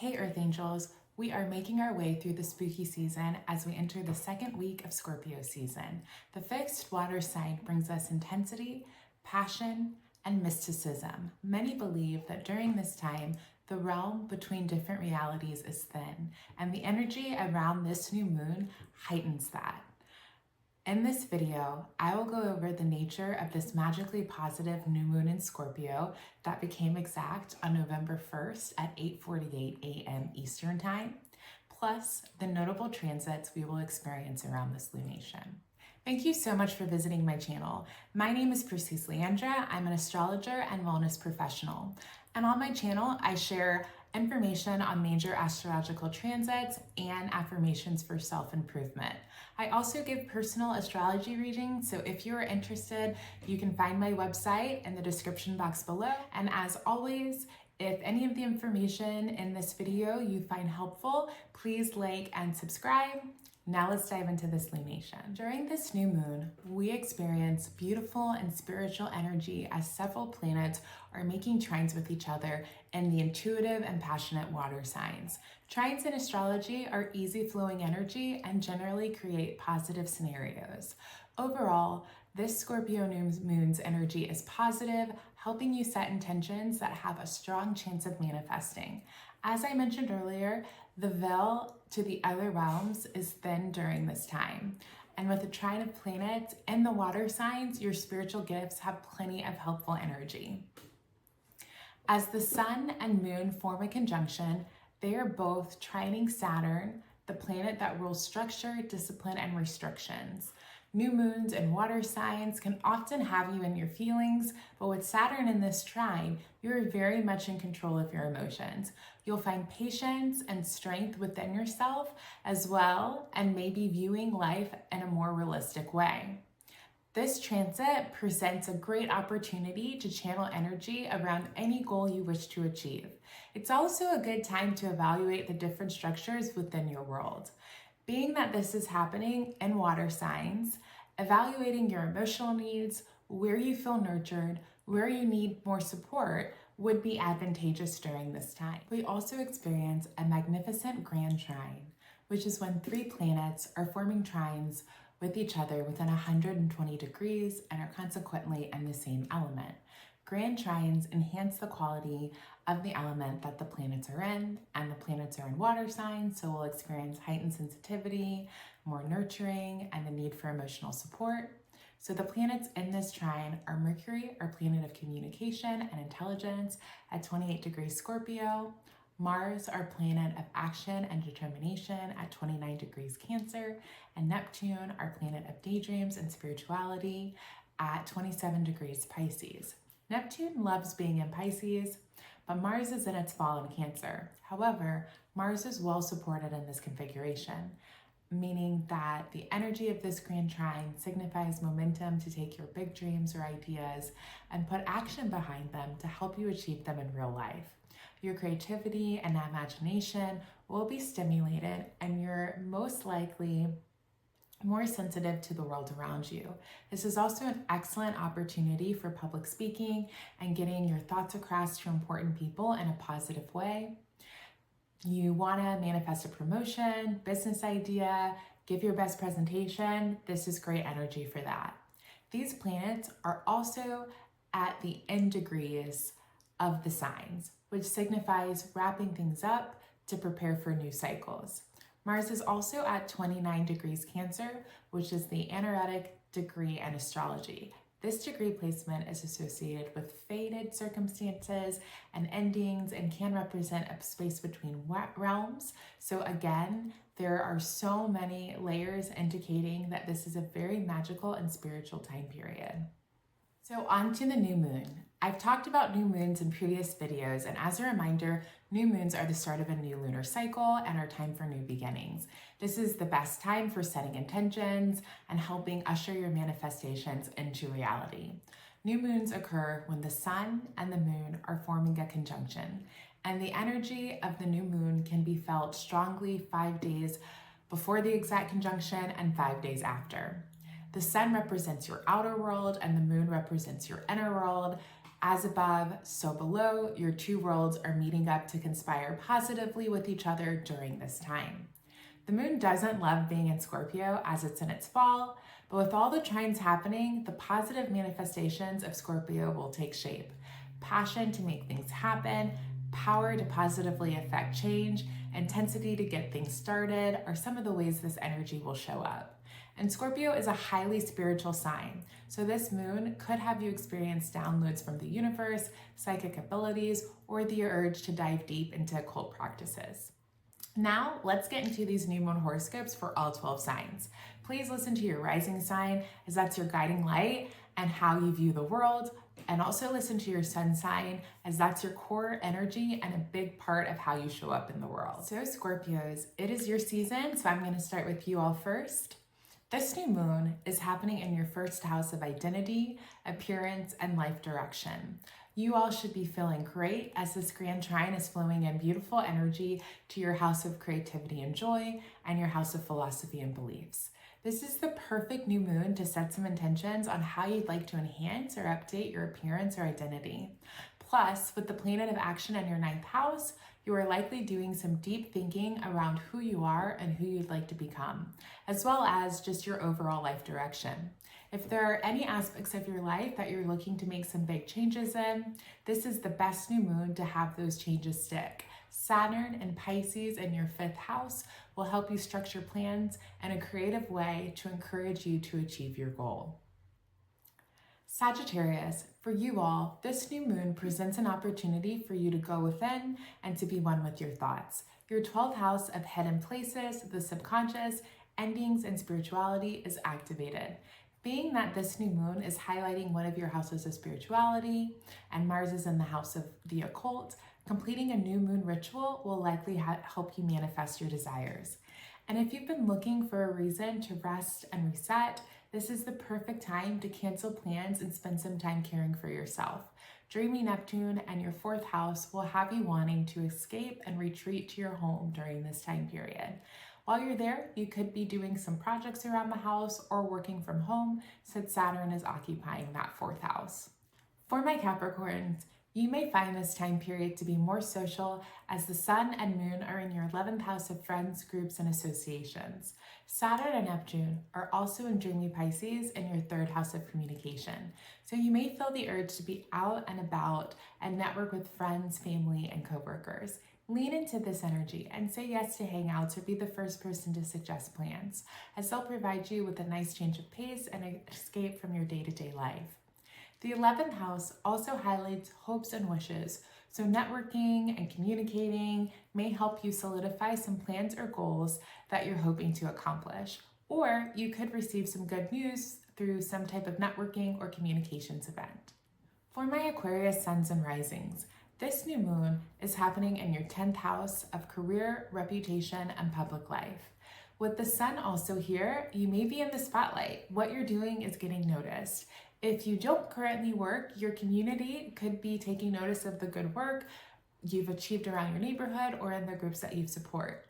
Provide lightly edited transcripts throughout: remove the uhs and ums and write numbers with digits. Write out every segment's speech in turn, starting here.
Hey Earth Angels, we are making our way through the spooky season as we enter the second week of Scorpio season. The fixed water sign brings us intensity, passion, and mysticism. Many believe that during this time, the realm between different realities is thin, and the energy around this new moon heightens that. In this video, I will go over the nature of this magically positive new moon in Scorpio that became exact on November 1st at 8:48 a.m. Eastern Time, plus the notable transits we will experience around this lunation. Thank you so much for visiting my channel. My name is Pisces Leandra. I'm an astrologer and wellness professional. And on my channel, I share information on major astrological transits and affirmations for self-improvement. I also give personal astrology readings, so if you are interested, you can find my website in the description box below. And as always, if any of the information in this video you find helpful, please like and subscribe. Now let's dive into this lunation. During this new moon, we experience beautiful and spiritual energy as several planets are making trines with each other in the intuitive and passionate water signs. Trines in astrology are easy flowing energy and generally create positive scenarios. Overall, this Scorpio new moon's energy is positive, helping you set intentions that have a strong chance of manifesting. As I mentioned earlier, the veil to the other realms is thin during this time. And with a trine of planets in the water signs, your spiritual gifts have plenty of helpful energy. As the sun and moon form a conjunction, they are both trining Saturn, the planet that rules structure, discipline, and restrictions. New moons and water signs can often have you in your feelings, but with Saturn in this trine, you're very much in control of your emotions. You'll find patience and strength within yourself as well, and maybe viewing life in a more realistic way. This transit presents a great opportunity to channel energy around any goal you wish to achieve. It's also a good time to evaluate the different structures within your world. Being that this is happening in water signs, evaluating your emotional needs, where you feel nurtured, where you need more support would be advantageous during this time. We also experience a magnificent grand trine, which is when three planets are forming trines with each other within 120 degrees and are consequently in the same element. Grand trines enhance the quality of the element that the planets are in, and the planets are in water signs, so we'll experience heightened sensitivity, more nurturing, and the need for emotional support. So the planets in this trine are Mercury, our planet of communication and intelligence, at 28 degrees Scorpio, Mars, our planet of action and determination, at 29 degrees Cancer, and Neptune, our planet of daydreams and spirituality, at 27 degrees Pisces. Neptune loves being in Pisces, but Mars is in its fall in Cancer. However, Mars is well supported in this configuration, meaning that the energy of this grand trine signifies momentum to take your big dreams or ideas and put action behind them to help you achieve them in real life. Your creativity and imagination will be stimulated, and you're most likely more sensitive to the world around you. This is also an excellent opportunity for public speaking and getting your thoughts across to important people in a positive way. You want to manifest a promotion, business idea, give your best presentation. This is great energy for that. These planets are also at the end degrees of the signs, which signifies wrapping things up to prepare for new cycles. Mars is also at 29 degrees Cancer, which is the anaretic degree in astrology. This degree placement is associated with fated circumstances and endings and can represent a space between realms. So again, there are so many layers indicating that this is a very magical and spiritual time period. So on to the new moon. I've talked about new moons in previous videos, and as a reminder, new moons are the start of a new lunar cycle and are time for new beginnings. This is the best time for setting intentions and helping usher your manifestations into reality. New moons occur when the sun and the moon are forming a conjunction, and the energy of the new moon can be felt strongly 5 days before the exact conjunction and 5 days after. The sun represents your outer world and the moon represents your inner world. As above, so below, your two worlds are meeting up to conspire positively with each other during this time. The moon doesn't love being in Scorpio as it's in its fall, but with all the trines happening, the positive manifestations of Scorpio will take shape. Passion to make things happen, power to positively affect change, intensity to get things started are some of the ways this energy will show up. And Scorpio is a highly spiritual sign, so this moon could have you experience downloads from the universe, psychic abilities, or the urge to dive deep into occult practices. Now, let's get into these new moon horoscopes for all 12 signs. Please listen to your rising sign, as that's your guiding light and how you view the world, and also listen to your sun sign, as that's your core energy and a big part of how you show up in the world. So Scorpios, it is your season, so I'm going to start with you all first. This new moon is happening in your first house of identity, appearance, and life direction. You all should be feeling great as this grand trine is flowing in beautiful energy to your house of creativity and joy and your house of philosophy and beliefs. This is the perfect new moon to set some intentions on how you'd like to enhance or update your appearance or identity. Plus, with the planet of action in your 9th house, you are likely doing some deep thinking around who you are and who you'd like to become, as well as just your overall life direction. If there are any aspects of your life that you're looking to make some big changes in, this is the best new moon to have those changes stick. Saturn and Pisces in your 5th house will help you structure plans in a creative way to encourage you to achieve your goal. Sagittarius, for you all, this new moon presents an opportunity for you to go within and to be one with your thoughts. Your 12th house of hidden places, the subconscious, endings, and spirituality is activated. Being that this new moon is highlighting one of your houses of spirituality and Mars is in the house of the occult, completing a new moon ritual will likely help you manifest your desires. And if you've been looking for a reason to rest and reset, this is the perfect time to cancel plans and spend some time caring for yourself. Dreamy Neptune and your 4th house will have you wanting to escape and retreat to your home during this time period. While you're there, you could be doing some projects around the house or working from home, since Saturn is occupying that 4th house. For my Capricorns, you may find this time period to be more social as the Sun and Moon are in your 11th house of friends, groups, and associations. Saturn and Neptune are also in Dreamy Pisces in your 3rd house of communication. So you may feel the urge to be out and about and network with friends, family, and coworkers. Lean into this energy and say yes to hangouts or be the first person to suggest plans, as they'll provide you with a nice change of pace and an escape from your day-to-day life. The 11th house also highlights hopes and wishes, so networking and communicating may help you solidify some plans or goals that you're hoping to accomplish, or you could receive some good news through some type of networking or communications event. For my Aquarius suns and risings, this new moon is happening in your 10th house of career, reputation, and public life. With the sun also here, you may be in the spotlight. What you're doing is getting noticed. If you don't currently work, your community could be taking notice of the good work you've achieved around your neighborhood or in the groups that you support.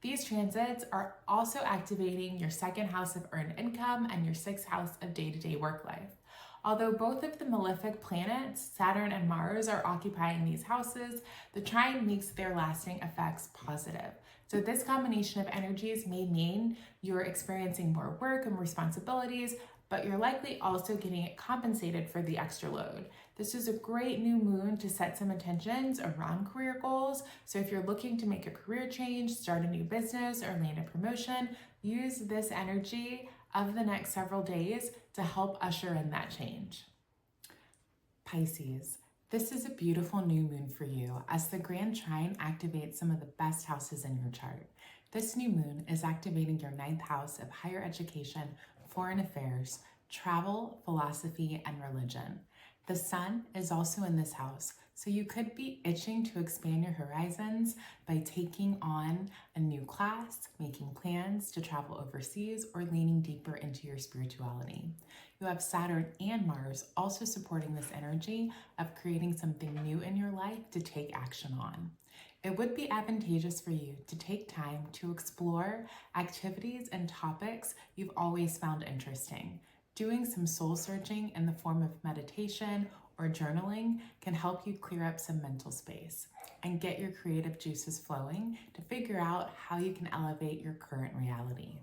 These transits are also activating your 2nd house of earned income and your 6th house of day-to-day work life. Although both of the malefic planets, Saturn and Mars, are occupying these houses, the trine makes their lasting effects positive. So this combination of energies may mean you're experiencing more work and responsibilities, but you're likely also getting compensated for the extra load. This is a great new moon to set some intentions around career goals. So if you're looking to make a career change, start a new business, or land a promotion, use this energy of the next several days to help usher in that change. Pisces, this is a beautiful new moon for you as the grand trine activates some of the best houses in your chart. This new moon is activating your 9th house of higher education, foreign affairs, travel, philosophy, and religion. The sun is also in this house, so you could be itching to expand your horizons by taking on a new class, making plans to travel overseas, or leaning deeper into your spirituality. You have Saturn and Mars also supporting this energy of creating something new in your life to take action on. It would be advantageous for you to take time to explore activities and topics you've always found interesting, doing some soul searching in the form of meditation or journaling can help you clear up some mental space and get your creative juices flowing to figure out how you can elevate your current reality.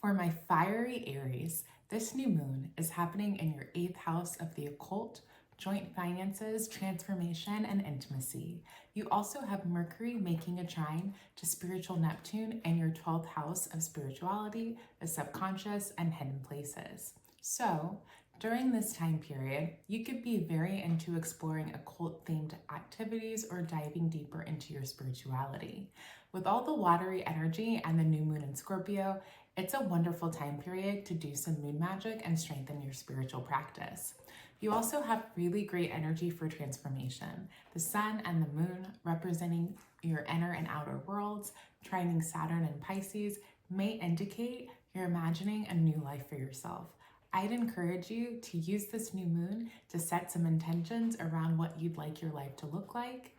For my fiery Aries, this new moon is happening in your 8th house of the occult, joint finances, transformation, and intimacy. You also have Mercury making a trine to spiritual Neptune in your 12th house of spirituality, the subconscious, and hidden places. So, during this time period, you could be very into exploring occult-themed activities or diving deeper into your spirituality. With all the watery energy and the new moon in Scorpio, it's a wonderful time period to do some moon magic and strengthen your spiritual practice. You also have really great energy for transformation. The sun and the moon representing your inner and outer worlds, trining Saturn and Pisces, may indicate you're imagining a new life for yourself. I'd encourage you to use this new moon to set some intentions around what you'd like your life to look like.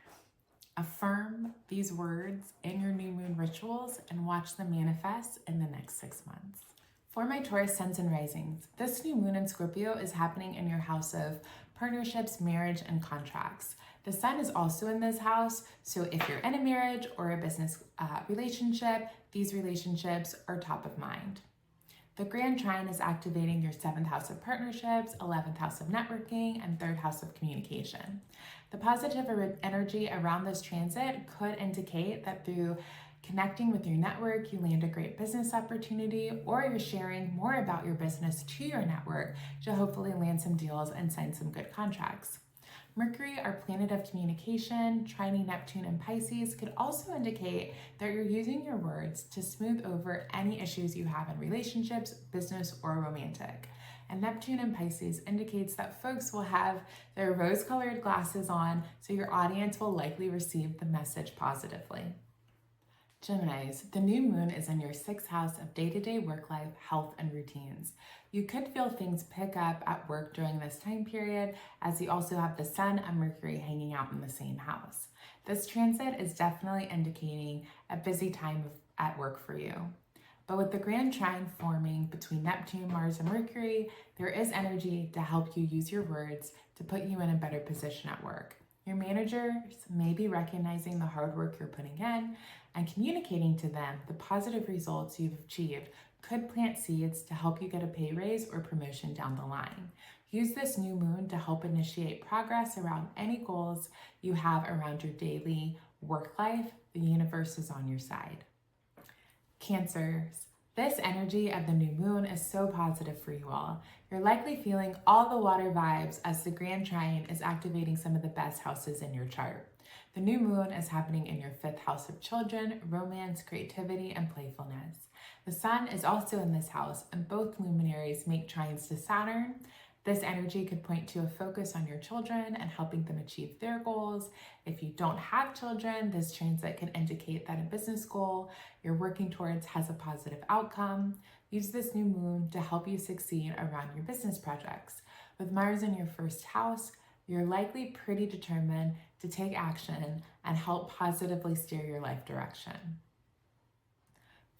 Affirm these words in your new moon rituals and watch them manifest in the next 6 months. For my Taurus suns and risings, this new moon in Scorpio is happening in your house of partnerships, marriage, and contracts. The sun is also in this house, so if you're in a marriage or a business relationship, these relationships are top of mind. The Grand Trine is activating your 7th house of partnerships, 11th house of networking, and 3rd house of communication. The positive energy around this transit could indicate that through connecting with your network, you land a great business opportunity, or you're sharing more about your business to your network to hopefully land some deals and sign some good contracts. Mercury, our planet of communication, trining Neptune and Pisces, could also indicate that you're using your words to smooth over any issues you have in relationships, business, or romantic. And Neptune and Pisces indicates that folks will have their rose-colored glasses on, so your audience will likely receive the message positively. Geminis, the new moon is in your 6th house of day-to-day work life, health, and routines. You could feel things pick up at work during this time period, as you also have the sun and Mercury hanging out in the same house. This transit is definitely indicating a busy time at work for you. But with the Grand Trine forming between Neptune, Mars, and Mercury, there is energy to help you use your words to put you in a better position at work. Your managers may be recognizing the hard work you're putting in and communicating to them the positive results you've achieved could plant seeds to help you get a pay raise or promotion down the line. Use this new moon to help initiate progress around any goals you have around your daily work life. The universe is on your side. Cancers. This energy of the new moon is so positive for you all. You're likely feeling all the water vibes as the Grand Trine is activating some of the best houses in your chart. The new moon is happening in your 5th house of children, romance, creativity, and playfulness. The sun is also in this house, and both luminaries make trines to Saturn. This energy could point to a focus on your children and helping them achieve their goals. If you don't have children, this transit can indicate that a business goal you're working towards has a positive outcome. Use this new moon to help you succeed around your business projects. With Mars in your 1st house, you're likely pretty determined to take action and help positively steer your life direction.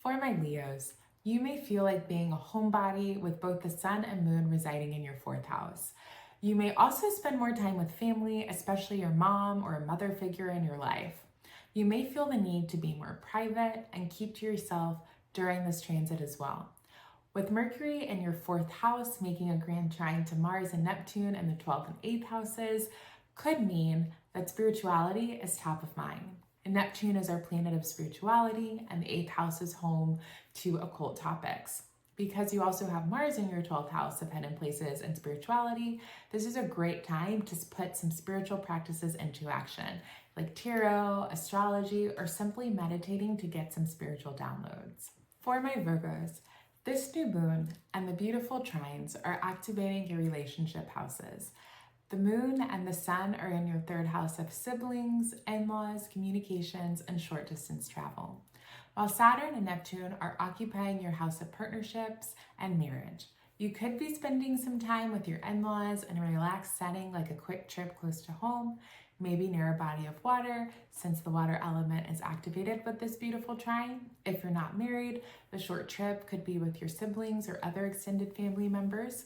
For my Leos, you may feel like being a homebody with both the sun and moon residing in your 4th house. You may also spend more time with family, especially your mom or a mother figure in your life. You may feel the need to be more private and keep to yourself during this transit as well. With Mercury in your 4th house making a grand trine to Mars and Neptune in the 12th and 8th houses could mean that spirituality is top of mind. And Neptune is our planet of spirituality, and the 8th house is home to occult topics. Because you also have Mars in your 12th house of hidden places and spirituality, this is a great time to put some spiritual practices into action, like tarot, astrology, or simply meditating to get some spiritual downloads. For my Virgos, this new moon and the beautiful trines are activating your relationship houses. The moon and the sun are in your 3rd house of siblings, in-laws, communications, and short distance travel, while Saturn and Neptune are occupying your house of partnerships and marriage. You could be spending some time with your in-laws in a relaxed setting, like a quick trip close to home, maybe near a body of water, since the water element is activated with this beautiful trine. If you're not married, the short trip could be with your siblings or other extended family members.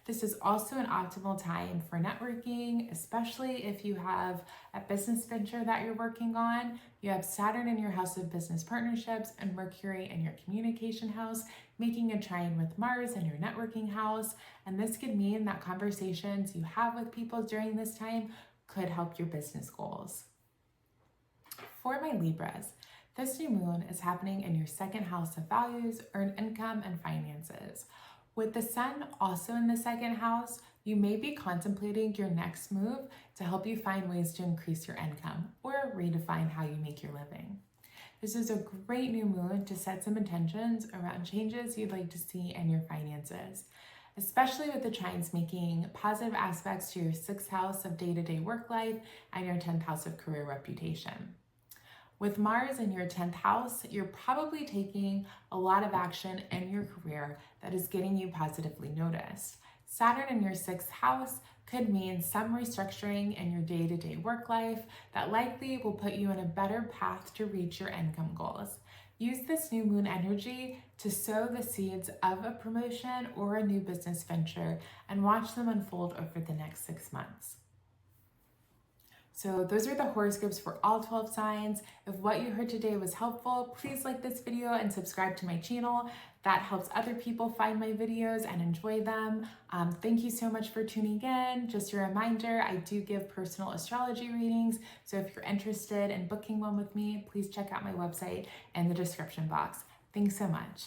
This is also an optimal time for networking, especially if you have a business venture that you're working on. You have Saturn in your house of business partnerships and Mercury in your communication house, making a trine with Mars in your networking house. And this could mean that conversations you have with people during this time could help your business goals. For my Libras, this new moon is happening in your second house of values, earned income, and finances. With the sun also in the second house, you may be contemplating your next move to help you find ways to increase your income or redefine how you make your living. This is a great new moon to set some intentions around changes you'd like to see in your finances, especially with the trines making positive aspects to your 6th house of day-to-day work life and your 10th house of career reputation. With Mars in your 10th house, you're probably taking a lot of action in your career that is getting you positively noticed. Saturn in your 6th house could mean some restructuring in your day-to-day work life that likely will put you in a better path to reach your income goals. Use this new moon energy to sow the seeds of a promotion or a new business venture and watch them unfold over the next 6 months. So those are the horoscopes for all 12 signs. If what you heard today was helpful, please like this video and subscribe to my channel. That helps other people find my videos and enjoy them. Thank you so much for tuning in. Just a reminder, I do give personal astrology readings. So if you're interested in booking one with me, please check out my website in the description box. Thanks so much.